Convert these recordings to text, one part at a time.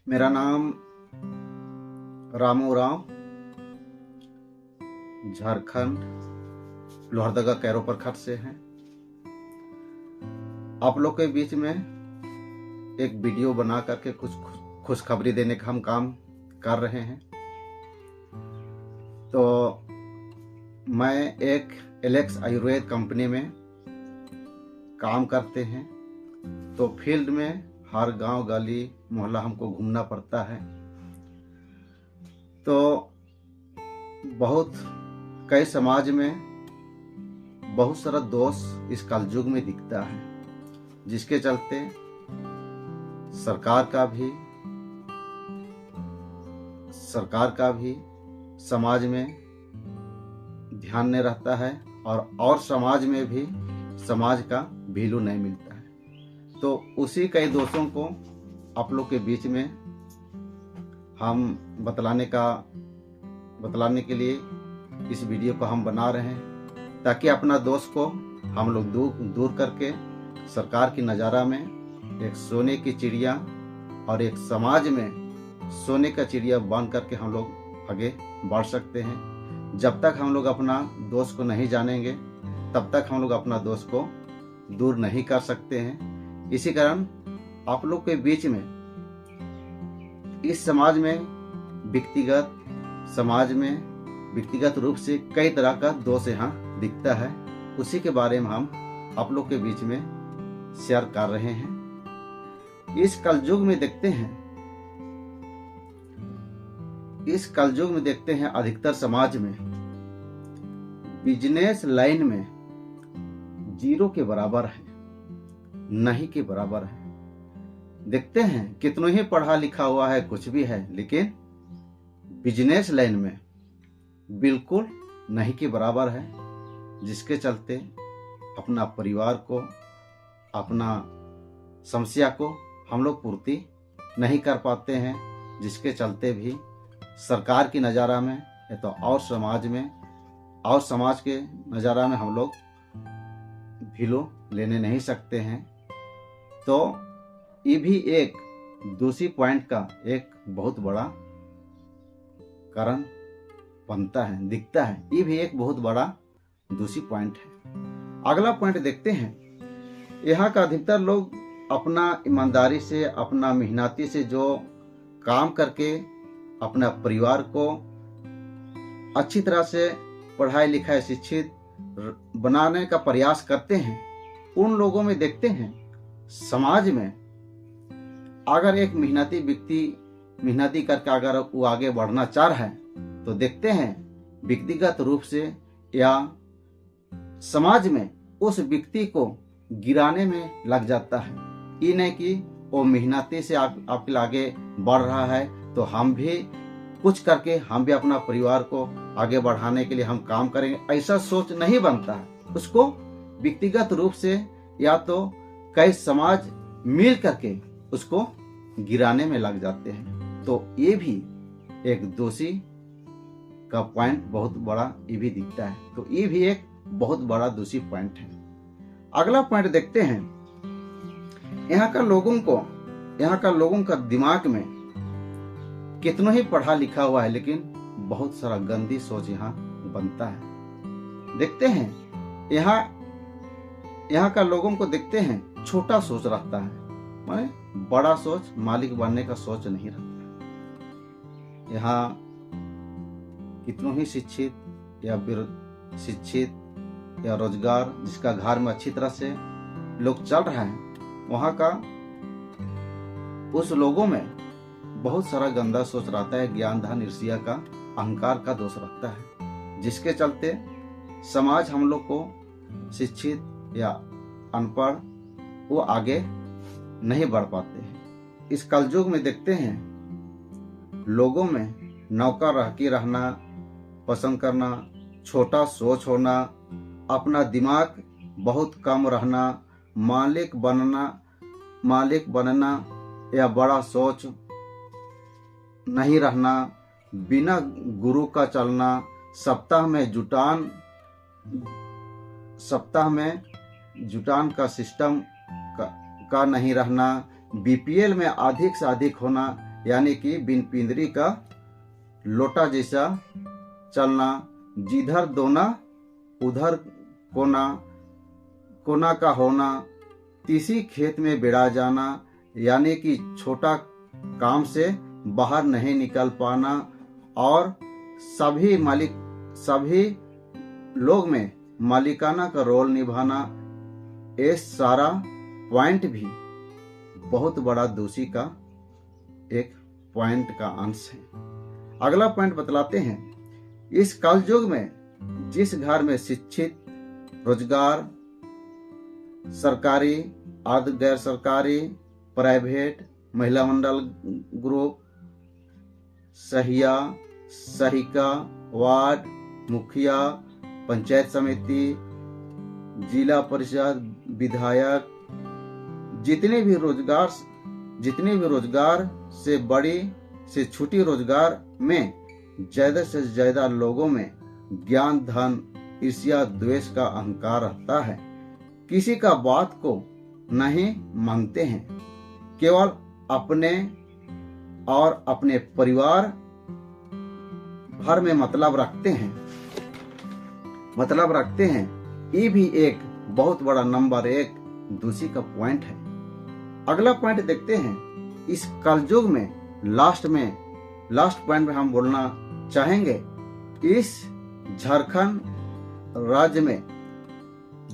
मेरा नाम रामू राव, झारखंड लोहरदगा कैरो प्रखंड से हैं। आप लोग के बीच में एक वीडियो बना करके कुछ खुशखबरी देने का हम काम कर रहे हैं। तो मैं एक एलेक्स आयुर्वेद कंपनी में काम करते हैं। तो फील्ड में हर गांव गली मोहल्ला हमको घूमना पड़ता है। तो बहुत कई समाज में बहुत सारा दोष इस कलयुग में दिखता है, जिसके चलते सरकार का भी समाज में ध्यान नहीं रहता है और समाज में भी समाज का वैल्यू नहीं मिलता है। तो उसी कई दोषों को आप लोग के बीच में हम बतलाने के लिए इस वीडियो को हम बना रहे हैं, ताकि अपना दोष को हम लोग दूर करके सरकार की नज़ारा में एक सोने की चिड़िया और एक समाज में सोने का चिड़िया बन करके हम लोग आगे बढ़ सकते हैं। जब तक हम लोग अपना दोष को नहीं जानेंगे, तब तक हम लोग अपना दोष को दूर नहीं कर सकते हैं। इसी कारण आप लोग के बीच में इस समाज में व्यक्तिगत रूप से कई तरह का दोष यहाँ दिखता है। उसी के बारे में हम आप लोग के बीच में शेयर कर रहे हैं। इस कलयुग में देखते हैं अधिकतर समाज में बिजनेस लाइन में जीरो के बराबर है, नहीं के बराबर है। देखते हैं कितना ही पढ़ा लिखा हुआ है, कुछ भी है, लेकिन बिजनेस लाइन में बिल्कुल नहीं के बराबर है। जिसके चलते अपना परिवार को, अपना समस्या को हम लोग पूर्ति नहीं कर पाते हैं। जिसके चलते भी सरकार की नज़ारा में या तो और समाज के नज़ारा में हम लोग वैल्यू लेने नहीं सकते हैं। तो ये भी एक दूसरी पॉइंट का एक बहुत बड़ा कारण बनता है, दिखता है। ये भी एक बहुत बड़ा दूसरी पॉइंट है। अगला पॉइंट देखते हैं। यहाँ का अधिकतर लोग अपना ईमानदारी से, अपना मेहनती से जो काम करके अपना परिवार को अच्छी तरह से पढ़ाई लिखाई शिक्षित बनाने का प्रयास करते हैं, उन लोगों में देखते हैं समाज में अगर एक मेहनती व्यक्ति मेहनती करके अगर वो आगे बढ़ना चाह रहा है, तो देखते हैं व्यक्तिगत रूप से या समाज में उस व्यक्ति को गिराने में लग जाता है। ये नहीं कि वो मेहनती से आपके आगे बढ़ रहा है तो हम भी कुछ करके हम भी अपना परिवार को आगे बढ़ाने के लिए हम काम करेंगे, ऐसा सोच नहीं बनता है। उसको व्यक्तिगत रूप से या तो कई समाज मिल करके उसको गिराने में लग जाते हैं। तो ये भी एक दोषी का पॉइंट बहुत बड़ा ये भी दिखता है। तो ये भी एक बहुत बड़ा दोषी पॉइंट है। अगला पॉइंट देखते हैं। यहाँ का लोगों का दिमाग में कितना ही पढ़ा लिखा हुआ है, लेकिन बहुत सारा गंदी सोच यहाँ बनता है। देखते हैं यहाँ का लोगों को देखते हैं छोटा सोच रहता है, माने बड़ा सोच, मालिक बनने का सोच नहीं रहता। यहाँ कितनों ही शिक्षित या रोजगार जिसका घर में अच्छी तरह से लोग चल रहा है, वहाँ का उस लोगों में बहुत सारा गंदा सोच रहता है। ज्ञान धन ईर्ष्या का, अहंकार का दोष रहता है। जिसके चलते समाज हम लोग को शिक्षित या अनपढ़ वो आगे नहीं बढ़ पाते हैं। इस कलयुग में देखते हैं लोगों में नौकर रह के रहना पसंद करना, छोटा सोच होना, अपना दिमाग बहुत कम रहना, मालिक बनना या बड़ा सोच नहीं रहना, बिना गुरु का चलना, सप्ताह में जुटान का सिस्टम का नहीं रहना, बीपीएल में अधिक से अधिक होना, यानी कि बिन पिंदरी का लोटा जैसा चलना, जिधर दोना उधर कोना, कोना का होना, तीसी खेत में बिड़ा जाना, यानी कि छोटा काम से बाहर नहीं निकल पाना, और सभी लोग में मालिकाना का रोल निभाना, ये सारा पॉइंट भी बहुत बड़ा दोषी का एक पॉइंट का अंश है। अगला पॉइंट बतलाते हैं, इस कलयुग में जिस घर में शिक्षित, रोजगार, सरकारी, अर्ध गैर सरकारी, प्राइवेट, महिला मंडल ग्रुप, सहिया, सहिका, वार्ड मुखिया, पंचायत समिति, जिला परिषद, विधायक, जितने भी रोजगार से बड़ी से छोटी रोजगार में ज्यादा से ज्यादा लोगों में ज्ञान, धन, ईर्ष्या, द्वेष का अहंकार रहता है। किसी का बात को नहीं मानते हैं, केवल अपने और अपने परिवार भर में मतलब रखते हैं। ये भी एक बहुत बड़ा नंबर 1 दूसरी का पॉइंट है। अगला पॉइंट देखते हैं, इस कलयुग में लास्ट पॉइंट में हम बोलना चाहेंगे, इस झारखंड राज्य में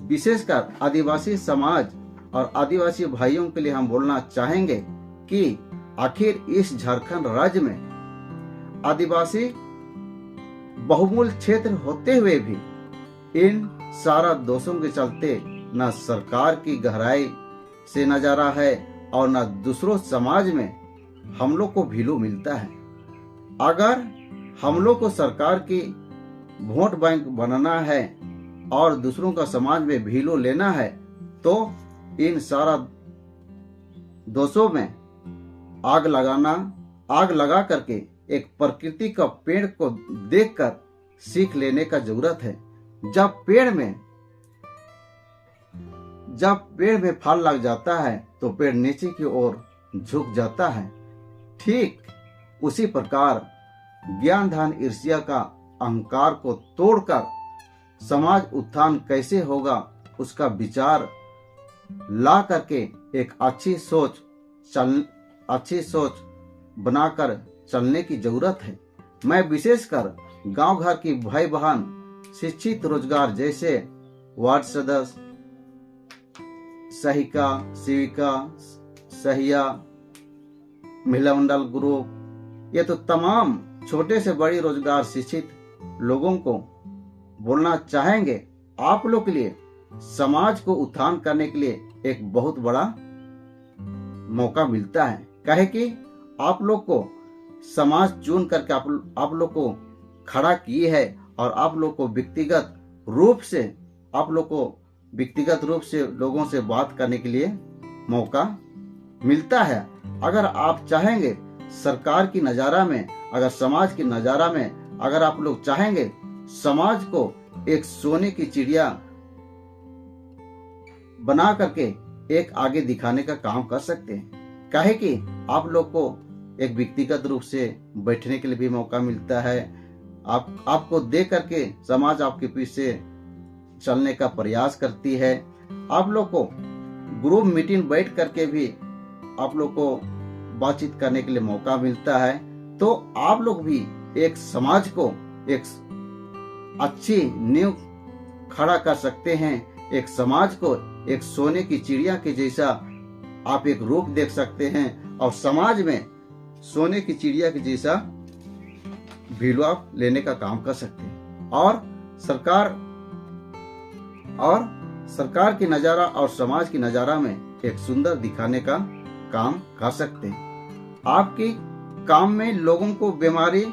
विशेषकर आदिवासी समाज और आदिवासी भाइयों के लिए हम बोलना चाहेंगे कि आखिर इस झारखंड राज्य में आदिवासी बहुमूल्य क्षेत्र होते हुए भी इन सारा दोषों के चलते न सरकार की गहराई से नजारा है और न दूसरों समाज में हम लोग को वैल्यू मिलता है। अगर हम लोग को सरकार की वोट बैंक बनना है और दूसरों का समाज में वैल्यू लेना है, तो इन सारा दोषों में आग लगा करके एक प्रकृति का पेड़ को देखकर सीख लेने का जरूरत है। जब पेड़ में फल लग जाता है तो पेड़ नीचे की ओर झुक जाता है। ठीक उसी प्रकार ज्ञान, धन, ईर्ष्या का अहंकार को तोड़कर समाज उत्थान कैसे होगा, उसका विचार ला करके एक अच्छी सोच बनाकर चलने की जरूरत है। मैं विशेषकर गांव घर की भाई बहन, शिक्षित, रोजगार जैसे वार्ड सदस्य, सहिका, सेविका, सहिया, महिला मंडल ग्रुप, ये तो तमाम छोटे से बड़ी रोजगार शिक्षित लोगों को बोलना चाहेंगे, आप लोग के लिए समाज को उत्थान करने के लिए एक बहुत बड़ा मौका मिलता है। कहे कि आप लोग को समाज चुन करके आप लोग को खड़ा किए है और आप लोग को व्यक्तिगत रूप से लोगों से बात करने के लिए मौका मिलता है। अगर आप चाहेंगे सरकार की नजारा में, अगर समाज की नजारा में, अगर आप लोग चाहेंगे समाज को एक सोने की चिड़िया बना करके एक आगे दिखाने का काम कर सकते हैं। काहे कि आप लोग को एक व्यक्तिगत रूप से बैठने के लिए भी मौका मिलता है। आपको देख करके समाज आपके पीछे चलने का प्रयास करती है। आप लोग को ग्रुप मीटिंग बैठ करके भी आप लोग को बातचीत करने के लिए मौका मिलता है। तो आप लोग भी एक समाज को एक अच्छी नींव खड़ा कर सकते हैं। एक समाज को एक सोने की चिड़िया के जैसा आप एक रूप देख सकते हैं और समाज में सोने की चिड़िया के जैसा वैल्यू आप लेने का काम कर सकते हैं और सरकार की नजारा और समाज की नजारा में एक सुंदर दिखाने का काम कर सकते हैं। आपके काम में लोगों को बीमारी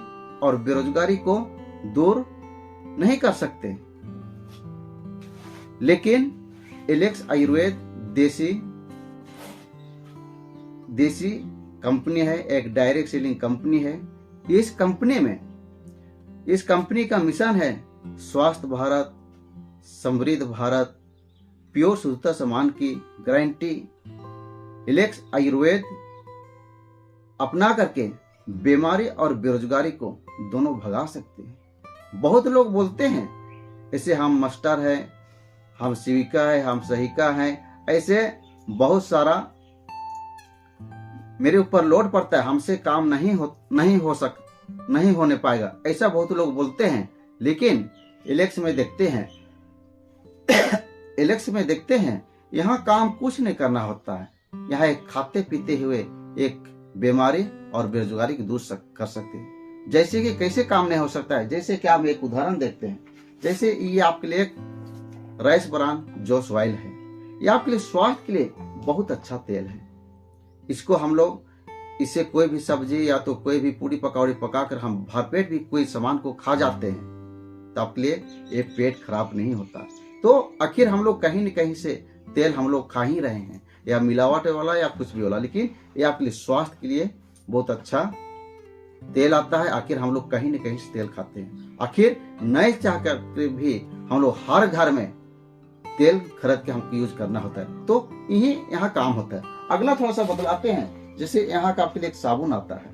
और बेरोजगारी को दूर नहीं कर सकते, लेकिन एलेक्स आयुर्वेद देसी कंपनी है, एक डायरेक्ट सेलिंग कंपनी है। इस कंपनी का मिशन है स्वास्थ्य भारत, समृद्ध भारत, प्योर शुद्धता सामान की गारंटी। एलेक्स आयुर्वेद अपना करके बीमारी और बेरोजगारी को दोनों भगा सकते हैं। बहुत लोग बोलते हैं ऐसे हम मास्टर हैं, हम शिविका है, हम सहिका हैं, ऐसे बहुत सारा मेरे ऊपर लोड पड़ता है, हमसे काम नहीं होने पाएगा, ऐसा बहुत लोग बोलते हैं। लेकिन इलेक्शन में देखते हैं यहाँ काम कुछ नहीं करना होता है। यहाँ एक खाते पीते हुए एक बीमारी और बेरोजगारी को दूर कर सकते हैं। जैसे कि कैसे काम नहीं हो सकता है, जैसे कि हम एक उदाहरण देखते हैं। जैसे ये आपके लिए एक राइस ब्रान जोश ऑयल है, ये आपके लिए स्वास्थ्य के लिए बहुत अच्छा तेल है। इसको हम लोग इससे कोई भी सब्जी या तो कोई भी पूरी पकौड़ी पकाकर हम भरपेट भी कोई सामान को खा जाते हैं, तो आपके लिए ये पेट खराब नहीं होता। तो आखिर हम लोग कहीं न कहीं से तेल हम लोग खा ही रहे हैं, या मिलावट वाला या कुछ भी वाला, लेकिन ये आपके लिए स्वास्थ्य के लिए बहुत अच्छा तेल आता है। आखिर हम लोग कहीं न कहीं से तेल खाते हैं। आखिर नहीं चाह कर भी हम लोग हर घर में तेल खरीद के हमको यूज करना होता है, तो यही यहाँ काम होता है। अगला थोड़ा सा बदलाते हैं। जैसे यहाँ का आपके लिए एक साबुन आता है,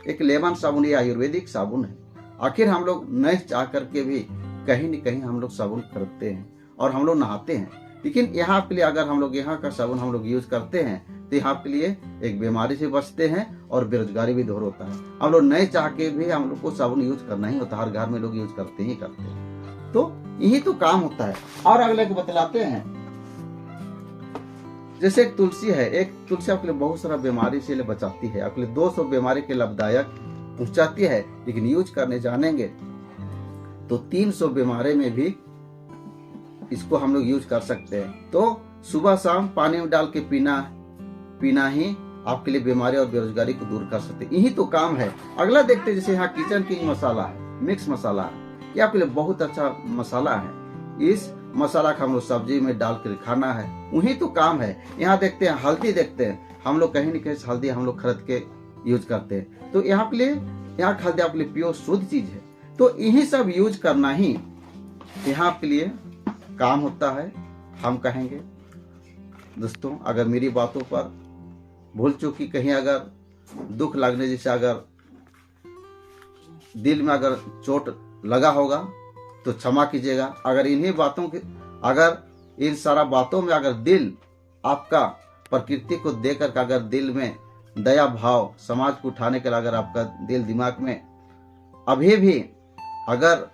एक लेमन साबुन, ये आयुर्वेदिक साबुन है। आखिर हम लोग नहीं चाह करके भी कहीं न कहीं हम लोग साबुन खरीदते हैं और हम लोग नहाते हैं। लेकिन यहाँ के लिए अगर हम लोग यहाँ का साबुन हम लोग यूज करते हैं तो यहाँ के लिए एक बीमारी से बचते हैं और बेरोजगारी भी दूर होता है। हम लोग नहीं चाह के भी हम लोग को साबुन यूज करना ही होता है, हर घर में लोग यूज करते ही करते हैं। तो यही तो काम होता है। और अगले को बतलाते हैं, जैसे एक तुलसी है, एक तुलसी आपके लिए बहुत सारा बीमारी से बचाती है, आपके लिए 200 बीमारी के लाभदायक पहुंचाती है। लेकिन यूज करने जानेंगे तो 300 बीमारी में भी इसको हम लोग यूज कर सकते हैं। तो सुबह शाम पानी में डाल के पीना ही आपके लिए बीमारी और बेरोजगारी को दूर कर सकते हैं। यही तो काम है। अगला देखते हैं, जैसे यहाँ किचन किंग मसाला है, मिक्स मसाला है, ये आपके लिए बहुत अच्छा मसाला है। इस मसाला का हम लोग सब्जी में डाल कर खाना है, वही तो काम है। यहाँ देखते हैं हल्दी, देखते हैं हम लोग कहीं न कहीं हल्दी हम लोग खरीद के यूज करते हैं। तो यहाँ के लिए यहाँ हल्दी आपके लिए प्योर शुद्ध चीज है। तो यही सब यूज करना ही यहाँ के लिए काम होता है। हम कहेंगे दोस्तों, अगर मेरी बातों पर भूल चूकी कहीं अगर दुख लगने जैसे अगर दिल में अगर चोट लगा होगा तो क्षमा कीजिएगा। अगर इन्हीं बातों की, अगर इन सारा बातों में अगर दिल आपका प्रकृति को देकर अगर दिल में दया भाव समाज को उठाने के लिए अगर आपका दिल दिमाग में अभी भी अगर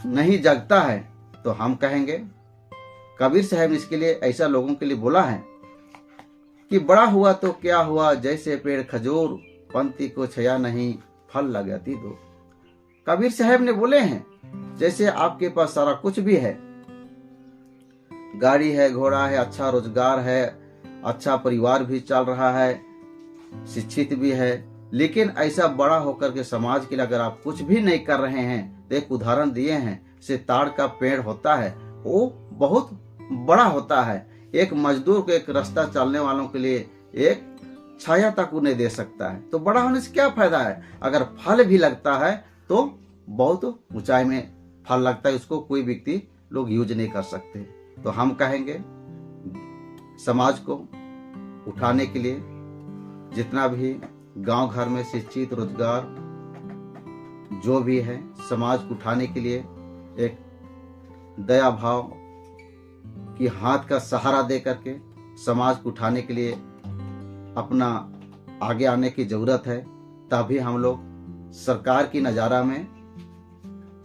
नहीं जगता है तो हम कहेंगे, कबीर साहब ने इसके लिए ऐसा लोगों के लिए बोला है कि बड़ा हुआ तो क्या हुआ, जैसे पेड़ खजूर, पंक्ति को छया नहीं, फल लगती दो। कबीर साहब ने बोले हैं, जैसे आपके पास सारा कुछ भी है, गाड़ी है, घोड़ा है, अच्छा रोजगार है, अच्छा परिवार भी चल रहा है, शिक्षित भी है, लेकिन ऐसा बड़ा होकर के समाज के लिए अगर आप कुछ भी नहीं कर रहे हैं, तो एक उदाहरण दिए हैं, जैसे ताड़ का पेड़ होता है, वो बहुत बड़ा होता है, एक मजदूर को, एक रास्ता चलने वालों के लिए एक छाया तक उन्हें दे सकता है। तो बड़ा होने से क्या फायदा है? अगर फल भी लगता है तो बहुत ऊंचाई में फल लगता है, उसको कोई व्यक्ति लोग यूज नहीं कर सकते। तो हम कहेंगे समाज को उठाने के लिए जितना भी गांव घर में शिक्षित, रोजगार जो भी है, समाज को उठाने के लिए एक दया भाव कि हाथ का सहारा दे करके समाज को उठाने के लिए अपना आगे आने की जरूरत है। तभी हम लोग सरकार की नज़ारा में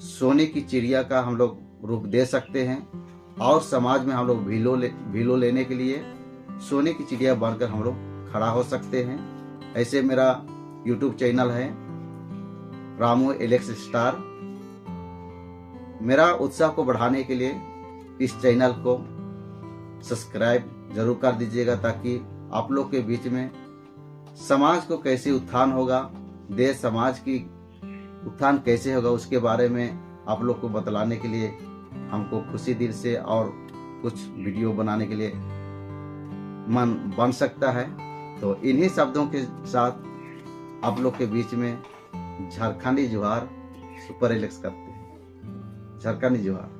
सोने की चिड़िया का हम लोग रूप दे सकते हैं और समाज में हम लोग भीलो लेने के लिए सोने की चिड़िया बनकर हम लोग खड़ा हो सकते हैं। ऐसे मेरा YouTube चैनल है रामू एलेक्स स्टार। मेरा उत्साह को बढ़ाने के लिए इस चैनल को सब्सक्राइब जरूर कर दीजिएगा, ताकि आप लोग के बीच में समाज को कैसे उत्थान होगा, देश समाज की उत्थान कैसे होगा, उसके बारे में आप लोग को बतलाने के लिए हमको खुशी दिल से और कुछ वीडियो बनाने के लिए मन बन सकता है। तो इन्हीं शब्दों के साथ आप लोग के बीच में झारखंडी जोहार सुपर एलेक्स करते हैं। झारखंडी जोहार।